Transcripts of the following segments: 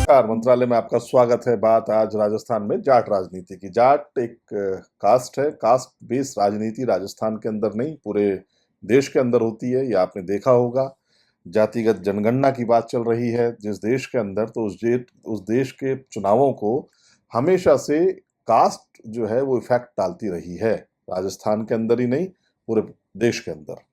नमस्कार। मंत्रालय में आपका स्वागत है। बात आज राजस्थान में जाट राजनीति की। जाट एक कास्ट है। कास्ट बेस्ड राजनीति राजस्थान के अंदर नहीं, पूरे देश के अंदर होती है। ये आपने देखा होगा। जातिगत जनगणना की बात चल रही है जिस देश के अंदर, तो उस देश के चुनावों को हमेशा से कास्ट जो है वो इफेक्ट डालती रही है। राजस्थान के अंदर ही नहीं, पूरे देश के अंदर।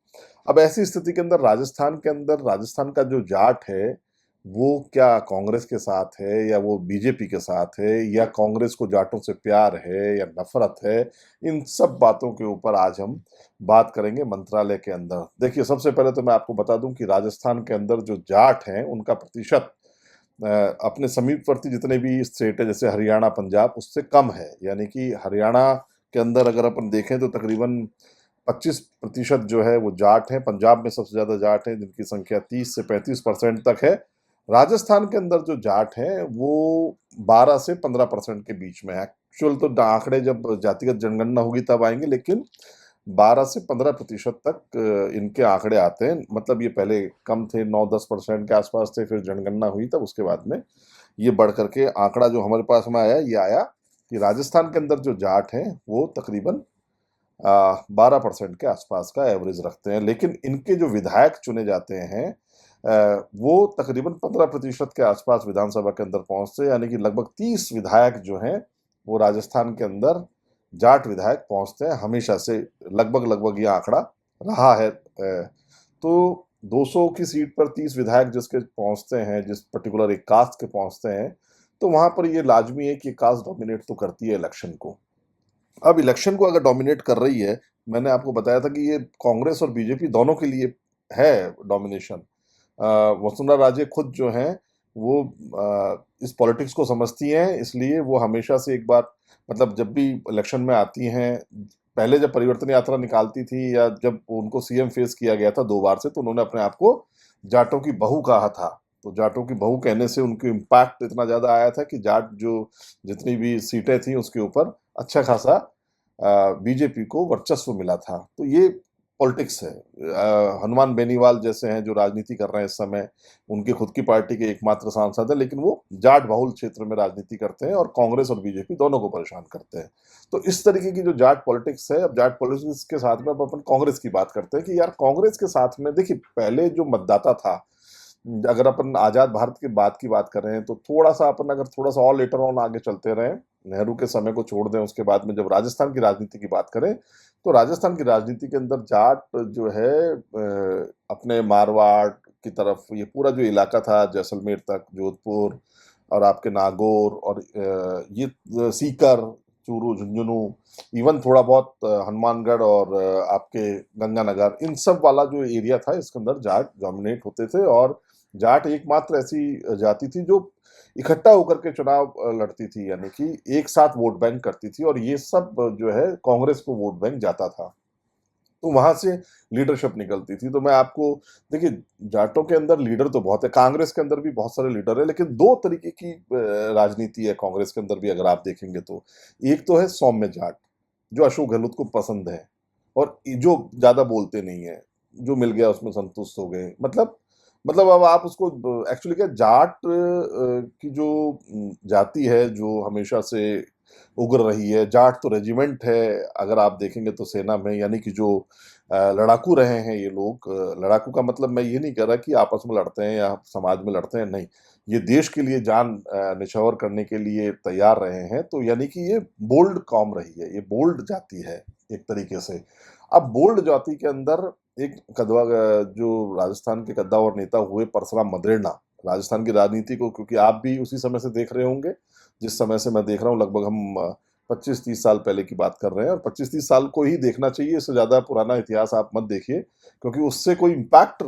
अब ऐसी स्थिति के अंदर राजस्थान का जो जाट है, वो क्या कांग्रेस के साथ है या वो बीजेपी के साथ है, या कांग्रेस को जाटों से प्यार है या नफरत है, इन सब बातों के ऊपर आज हम बात करेंगे मंत्रालय के अंदर। देखिए, सबसे पहले तो मैं आपको बता दूं कि राजस्थान के अंदर जो जाट हैं उनका प्रतिशत अ, अपने समीपवर्ती जितने भी स्टेट है, जैसे हरियाणा, पंजाब, उससे कम है। यानी कि हरियाणा के अंदर अगर अपन देखें तो तकरीबन 25% जो है वो जाट है। पंजाब में सबसे ज्यादा जाट है जिनकी संख्या 30 से 35% तक है। राजस्थान के अंदर जो जाट है वो 12 से 15% के बीच में है। एक्चुअल तो आंकड़े जब जातिगत जनगणना होगी तब आएंगे, लेकिन 12 से 15% तक इनके आंकड़े आते हैं। मतलब ये पहले कम थे, 9-10% के आसपास थे, फिर जनगणना हुई तब उसके बाद में ये बढ़ करके आंकड़ा जो हमारे पास में आया, ये आया कि राजस्थान के अंदर जो जाट हैं वो तकरीबन 12% के आसपास का एवरेज रखते हैं। लेकिन इनके जो विधायक चुने जाते हैं वो तकरीबन 15% के आसपास विधानसभा के अंदर पहुंचते हैं। यानी कि लगभग 30 विधायक जो हैं वो राजस्थान के अंदर जाट विधायक पहुंचते हैं हमेशा से। लगभग लगभग ये आंकड़ा रहा है। तो 200 की सीट पर 30 विधायक जिसके पहुंचते हैं, जिस पर्टिकुलर एक कास्ट के पहुंचते हैं, तो वहां पर ये लाजमी है कि कास्ट डोमिनेट तो करती है इलेक्शन को। अब इलेक्शन को अगर डोमिनेट कर रही है, मैंने आपको बताया था कि ये कांग्रेस और बीजेपी दोनों के लिए है डोमिनेशन। वसुंधरा राजे खुद जो हैं वो इस पॉलिटिक्स को समझती हैं, इसलिए वो हमेशा से एक बार, मतलब जब भी इलेक्शन में आती हैं, पहले जब परिवर्तन यात्रा निकालती थी या जब उनको सीएम फेस किया गया था 2 बार से, तो उन्होंने अपने आप को जाटों की बहू कहा था। तो जाटों की बहू कहने से उनको इम्पैक्ट इतना ज्यादा आया था कि जाट जो जितनी भी सीटें थी उसके ऊपर अच्छा खासा बीजेपी को वर्चस्व मिला था। तो ये पॉलिटिक्स है। हनुमान बेनीवाल जैसे हैं जो राजनीति कर रहे हैं इस समय, उनकी खुद की पार्टी के एकमात्र सांसद है, लेकिन वो जाट बहुल क्षेत्र में राजनीति करते हैं और कांग्रेस और बीजेपी दोनों को परेशान करते हैं। तो इस तरीके की जो जाट पॉलिटिक्स है, अब जाट पॉलिटिक्स के साथ में अब अपन कांग्रेस की बात करते हैं कि यार कांग्रेस के साथ में देखिए, पहले जो मतदाता था, अगर अपन आजाद भारत के बाद की बात कर रहे हैं, तो थोड़ा सा अपन अगर थोड़ा सा और लेटर ऑन आगे चलते रहे, नेहरू के समय को छोड़ दें, उसके बाद में जब राजस्थान की राजनीति की बात करें, तो राजस्थान की राजनीति के अंदर जाट जो है अपने मारवाड़ की तरफ, ये पूरा जो इलाका था जैसलमेर तक, जोधपुर और आपके नागौर और ये सीकर, चूरू, झुंझुनू, इवन थोड़ा बहुत हनुमानगढ़ और आपके गंगानगर, इन सब वाला जो एरिया था इसके अंदर जाट डोमिनेट होते थे। और जाट एकमात्र ऐसी जाति थी जो इकट्ठा होकर के चुनाव लड़ती थी, यानी कि एक साथ वोट बैंक करती थी, और ये सब जो है कांग्रेस को वोट बैंक जाता था। तो वहां से लीडरशिप निकलती थी। तो मैं आपको, देखिए, जाटों के अंदर लीडर तो बहुत है, कांग्रेस के अंदर भी बहुत सारे लीडर है, लेकिन दो तरीके की राजनीति है कांग्रेस के अंदर भी अगर आप देखेंगे तो। एक तो है सौम्य जाट, जो अशोक गहलोत को पसंद है और जो ज्यादा बोलते नहीं है, जो मिल गया उसमें संतुष्ट हो गए। मतलब अब आप उसको एक्चुअली क्या, जाट की जो जाति है जो हमेशा से उग्र रही है, जाट तो रेजिमेंट है अगर आप देखेंगे तो सेना में, यानी कि जो लड़ाकू रहे हैं ये लोग। लड़ाकू का मतलब मैं ये नहीं कह रहा कि आपस में लड़ते हैं या समाज में लड़ते हैं, नहीं, ये देश के लिए जान निछावर करने के लिए तैयार रहे हैं। तो यानी कि ये बोल्ड कौम रही है, ये बोल्ड जाति है एक तरीके से। अब बोल्ड जाति के अंदर एक कदवा, जो राजस्थान के कद्दावर नेता हुए परसुराम मदेरणा, राजस्थान की राजनीति को, क्योंकि आप भी उसी समय से देख रहे होंगे जिस समय से मैं देख रहा हूँ, लगभग हम 25-30 साल पहले की बात कर रहे हैं, और 25-30 साल को ही देखना चाहिए, इससे ज्यादा पुराना इतिहास आप मत देखिए, क्योंकि उससे कोई इम्पैक्ट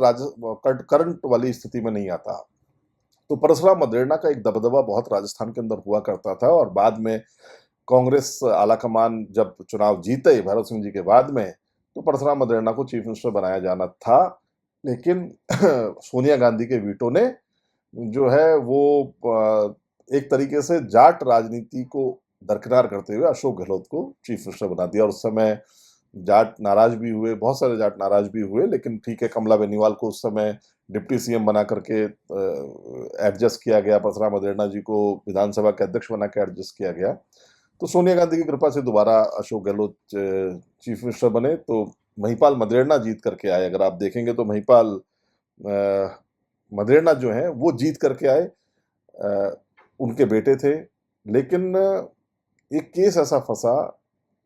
करंट वाली स्थिति में नहीं आता। तो परशुराम मदेरणा का एक दबदबा बहुत राजस्थान के अंदर हुआ करता था, और बाद में कांग्रेस आलाकमान जब चुनाव जीते भरत सिंह जी के बाद में, तो परशुराम मदेरणा को चीफ मिनिस्टर बनाया जाना था। लेकिन सोनिया गांधी के वीटो ने जो है वो एक तरीके से जाट राजनीति को दरकिनार करते हुए अशोक गहलोत को चीफ मिनिस्टर बना दिया। और उस समय जाट नाराज भी हुए, बहुत सारे जाट नाराज भी हुए, लेकिन ठीक है, कमला बेनीवाल को उस समय डिप्टी सीएम बना करके एडजस्ट किया गया, परशुराम मदेरणा जी को विधानसभा के अध्यक्ष बना के एडजस्ट किया गया। तो सोनिया गांधी की कृपा से दोबारा अशोक गहलोत चीफ मिनिस्टर बने, तो महिपाल मदेरणा जीत करके आए। अगर आप देखेंगे तो महिपाल मदेरणा जो है वो जीत करके आए, उनके बेटे थे। लेकिन एक केस ऐसा फंसा,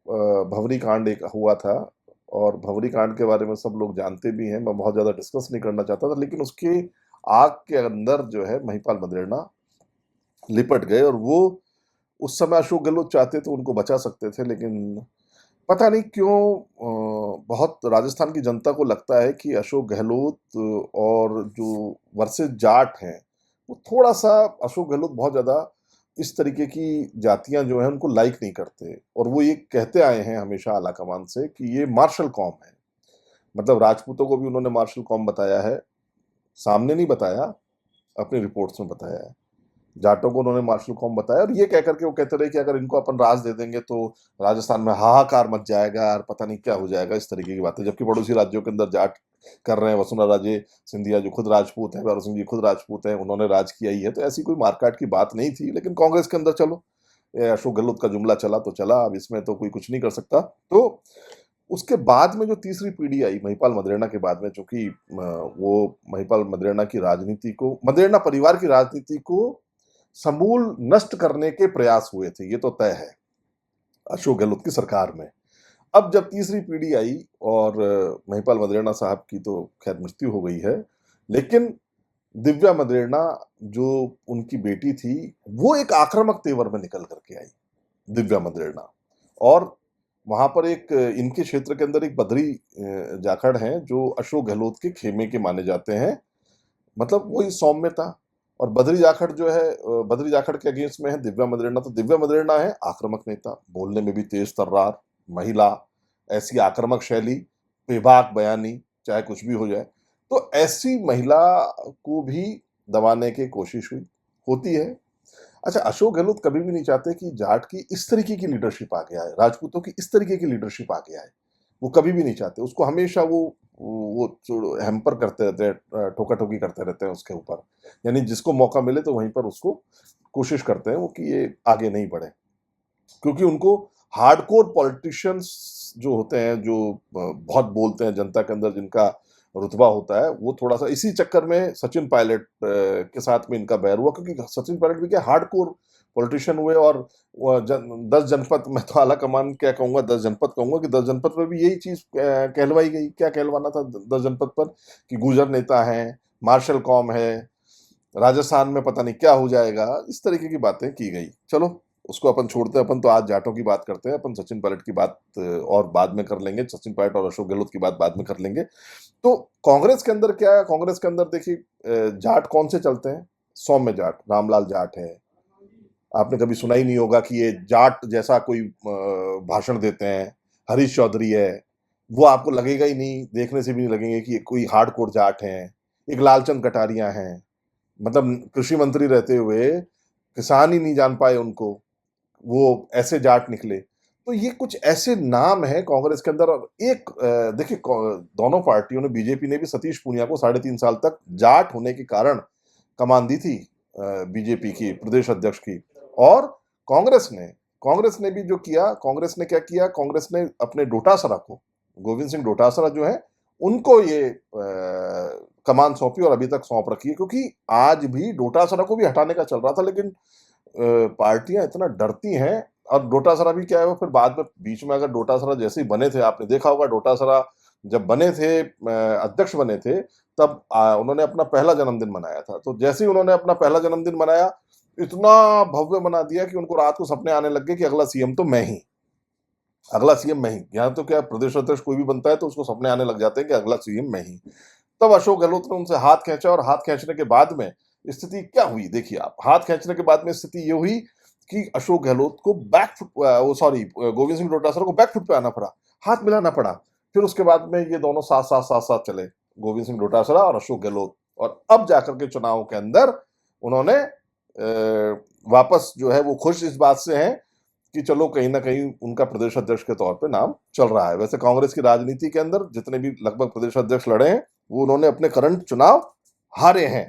भंवरी कांड एक हुआ था, और भंवरी कांड के बारे में सब लोग जानते भी हैं, मैं बहुत ज्यादा डिस्कस नहीं करना चाहता था, लेकिन उसके आग के अंदर जो है महिपाल मदेरणा लिपट गए। और वो उस समय अशोक गहलोत चाहते तो उनको बचा सकते थे, लेकिन पता नहीं क्यों बहुत राजस्थान की जनता को लगता है कि अशोक गहलोत और जो वर्सेस जाट हैं, वो थोड़ा सा अशोक गहलोत बहुत ज्यादा इस तरीके की जातियां जो हैं उनको लाइक नहीं करते, और वो ये कहते आए हैं हमेशा आला कमान से कि ये मार्शल कॉम है। मतलब राजपूतों को भी उन्होंने मार्शल कॉम बताया है, सामने नहीं बताया, अपनी रिपोर्ट्स में बताया है। जाटों को उन्होंने मार्शल कॉम बताया, और ये कह करके वो कहते रहे कि अगर इनको अपन राज दे देंगे तो राजस्थान में हाहाकार मच जाएगा और पता नहीं क्या हो जाएगा, इस तरीके की बातें। जबकि पड़ोसी राज्यों के अंदर जाट कर रहे हैं, वसुंधरा राजे सिंधिया जो खुद राजपूत हैं, भैरव सिंह जी खुद राजपूत हैं, उन्होंने राज किया ही है, तो ऐसी कोई मारकाट की बात नहीं थी। लेकिन कांग्रेस के अंदर चलो, ये अशोक गहलोत का जुमला चला तो चला, अब इसमें तो कोई कुछ नहीं कर सकता। तो उसके बाद में जो तीसरी पीढ़ी आई महिपाल मदेरणा के बाद में, चूंकि वो महिपाल मदेरणा की राजनीति को, मदेरणा परिवार की राजनीति को समूल नष्ट करने के प्रयास हुए थे, ये तो तय है अशोक गहलोत की सरकार में। अब जब तीसरी पीढ़ी आई, और महिपाल मदेरणा साहब की तो खैर मृत्यु हो गई है, लेकिन दिव्या मदेरणा जो उनकी बेटी थी, वो एक आक्रामक तेवर में निकल करके आई, दिव्या मदेरणा। और वहां पर एक इनके क्षेत्र के अंदर एक बद्री जाखड़ हैं जो अशोक गहलोत के खेमे के माने जाते हैं, मतलब वही सौम्यता। और बद्री जाखड़ जो है, बद्री जाखड़ के अगेंस्ट में है दिव्या मदेरणा। तो दिव्या मदेरणा है आक्रामक नेता, बोलने में भी तेज तर्रार, महिला, ऐसी आक्रामक शैली, बेबाक बयानी, चाहे कुछ भी हो जाए। तो ऐसी महिला को भी दबाने की कोशिश हुई, होती है। अच्छा, अशोक गहलोत कभी भी नहीं चाहते कि जाट की इस तरीके की लीडरशिप आगे आए, राजपूतों की इस तरीके की लीडरशिप आगे आए, वो कभी भी नहीं चाहते। उसको हमेशा वो हैम्पर करते रहते हैं, ठोका ठोकी करते रहते हैं उसके ऊपर। यानी जिसको मौका मिले तो वहीं पर उसको कोशिश करते हैं वो कि ये आगे नहीं बढ़े, क्योंकि उनको हार्डकोर पॉलिटिशियंस जो होते हैं, जो बहुत बोलते हैं जनता के अंदर, जिनका रुतबा होता है, वो थोड़ा सा इसी चक्कर में सचिन पायलट के साथ में इनका बैर हुआ, क्योंकि सचिन पायलट भी क्या हार्डकोर पॉलिटिशियन हुए। और 10 जनपद, मैं तो आला कमान क्या कहूंगा, 10 जनपद कहूंगा, कि 10 जनपद पर भी यही चीज कहलवाई गई। क्या कहलवाना था 10 जनपद पर, कि गुजर नेता है, मार्शल कॉम है, राजस्थान में पता नहीं क्या हो जाएगा, इस तरीके की बातें की गई। चलो उसको अपन छोड़ते हैं, अपन तो आज जाटों की बात करते हैं। अपन सचिन पायलट की बात और बाद में कर लेंगे, सचिन पायलट और अशोक गहलोत की बात बाद में कर लेंगे। तो कांग्रेस के अंदर क्या है, कांग्रेस के अंदर देखिए जाट कौन से चलते हैं, सौम्य जाट, रामलाल जाट है। आपने कभी सुना ही नहीं होगा कि ये जाट जैसा कोई भाषण देते हैं। हरीश चौधरी है, वो आपको लगेगा ही नहीं, देखने से भी नहीं लगेंगे कि ये कोई हार्डकोर जाट है। एक लालचंद कटारिया हैं, मतलब कृषि मंत्री रहते हुए किसान ही नहीं जान पाए उनको, वो ऐसे जाट निकले। तो ये कुछ ऐसे नाम हैं कांग्रेस के अंदर। और एक देखिए, दोनों पार्टियों ने, बीजेपी ने भी सतीश पूनिया को 3.5 साल तक जाट होने के कारण कमान दी थी बीजेपी की प्रदेश अध्यक्ष की। और कांग्रेस ने भी जो किया, कांग्रेस ने क्या किया, कांग्रेस ने अपने डोटासरा को, गोविंद सिंह डोटासरा जो है, उनको ये कमान सौंपी, और अभी तक सौंप रखी है। क्योंकि आज भी डोटासरा को भी हटाने का चल रहा था, लेकिन पार्टियां इतना डरती हैं। और डोटासरा भी क्या है, वो फिर बाद में बीच में, अगर डोटासरा जैसे ही बने थे, आपने देखा होगा डोटासरा जब बने थे, अध्यक्ष बने थे, तब उन्होंने अपना पहला जन्मदिन मनाया था। तो जैसे ही उन्होंने अपना पहला जन्मदिन मनाया, इतना भव्य बना दिया कि उनको रात को सपने आने लग गए कि अगला सीएम तो मैं ही, अगला सीएम मैं ही। यहाँ तो क्या, प्रदेश अध्यक्ष कोई भी बनता है तो उसको सपने आने लग जाते हैं कि अगला सीएम मैं ही। तब अशोक गहलोत ने उनसे हाथ खींचा, और हाथ खींचने के बाद में स्थिति क्या हुई, देखिए आप। हाथ खींचने के बाद में स्थिति ये हुई कि अशोक गहलोत को गोविंद सिंह डोटासरा को बैकफुट पे आना पड़ा, हाथ मिलाना पड़ा। फिर उसके बाद में ये दोनों साथ साथ साथ साथ चले, गोविंद सिंह डोटासरा और अशोक गहलोत। और अब जाकर के चुनाव के अंदर उन्होंने वापस जो है वो खुश इस बात से हैं कि चलो कहीं ना कहीं उनका प्रदेश अध्यक्ष के तौर पे नाम चल रहा है। वैसे कांग्रेस की राजनीति के अंदर जितने भी लगभग प्रदेश अध्यक्ष लड़े हैं, वो उन्होंने अपने करंट चुनाव हारे हैं।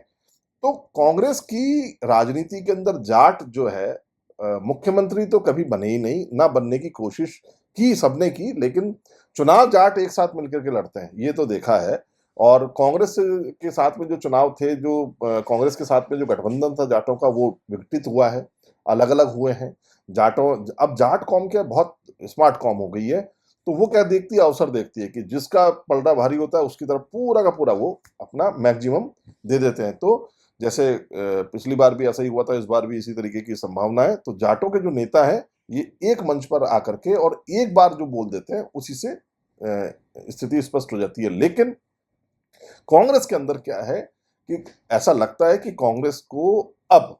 तो कांग्रेस की राजनीति के अंदर जाट जो है, मुख्यमंत्री तो कभी बने ही नहीं, ना बनने की कोशिश की सबने की, लेकिन चुनाव जाट एक साथ मिलकर के लड़ते हैं, ये तो देखा है। और कांग्रेस के साथ में जो चुनाव थे, जो कांग्रेस के साथ में जो गठबंधन था जाटों का, वो विघटित हुआ है, अलग अलग हुए हैं। जाटों अब जाट कौम क्या बहुत स्मार्ट कौम हो गई है, तो वो क्या देखती है, अवसर देखती है कि जिसका पलड़ा भारी होता है उसकी तरफ पूरा का पूरा वो अपना मैक्सिमम दे देते हैं। तो जैसे पिछली बार भी ऐसा ही हुआ था, इस बार भी इसी तरीके की संभावना है। तो जाटों के जो नेता हैं, ये एक मंच पर आकर के और एक बार जो बोल देते हैं, उसी से स्थिति स्पष्ट हो जाती है। लेकिन कांग्रेस के अंदर क्या है कि ऐसा लगता है कि कांग्रेस को अब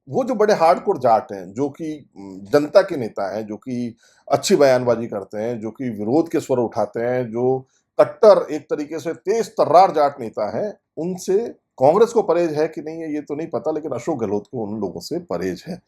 वो जो बड़े हार्डकोर जाट हैं, जो कि जनता के नेता हैं, जो कि अच्छी बयानबाजी करते हैं, जो कि विरोध के स्वर उठाते हैं, जो कट्टर एक तरीके से तेज तर्रार जाट नेता हैं, उनसे कांग्रेस को परहेज है कि नहीं है ये तो नहीं पता, लेकिन अशोक गहलोत को उन लोगों से परहेज है।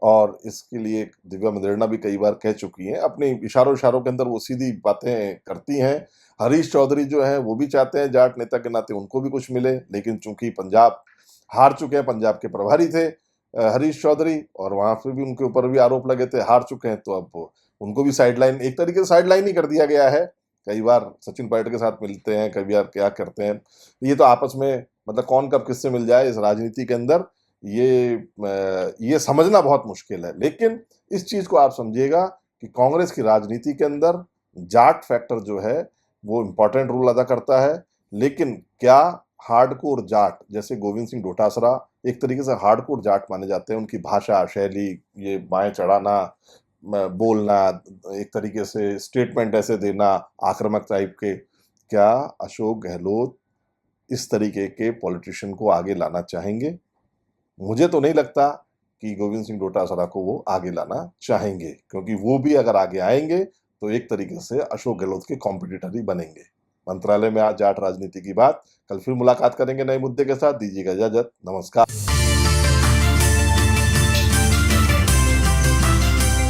और इसके लिए दिव्या मदेरणा भी कई बार कह चुकी हैं, अपने इशारों इशारों के अंदर वो सीधी बातें करती हैं। हरीश चौधरी जो है वो भी चाहते हैं जाट नेता के नाते उनको भी कुछ मिले, लेकिन चूंकि पंजाब हार चुके हैं, पंजाब के प्रभारी थे हरीश चौधरी, और वहां पे भी उनके ऊपर भी आरोप लगे थे, हार चुके हैं, तो अब उनको भी साइडलाइन, एक तरीके से साइडलाइन ही कर दिया गया है। कई बार सचिन पायलट के साथ मिलते हैं, कई बार क्या करते हैं, ये तो आपस में मतलब कौन कब किससे मिल जाए इस राजनीति के अंदर, ये समझना बहुत मुश्किल है। लेकिन इस चीज को आप समझिएगा कि कांग्रेस की राजनीति के अंदर जाट फैक्टर जो है वो इंपॉर्टेंट रोल अदा करता है। लेकिन क्या हार्डकोर जाट जैसे गोविंद सिंह डोटासरा एक तरीके से हार्डकोर जाट माने जाते हैं, उनकी भाषा शैली, ये बाएं चढ़ाना, बोलना, एक तरीके से स्टेटमेंट ऐसे देना आक्रामक टाइप के, क्या अशोक गहलोत इस तरीके के पॉलिटिशियन को आगे लाना चाहेंगे? मुझे तो नहीं लगता कि गोविंद सिंह डोटासरा को वो आगे लाना चाहेंगे, क्योंकि वो भी अगर आगे आएंगे तो एक तरीके से अशोक गहलोत के कॉम्पिटिटर ही बनेंगे। मंत्रालय में आज जाट राजनीति की बात, कल फिर मुलाकात करेंगे नए मुद्दे के साथ। दीजिएगा इजाजत, नमस्कार।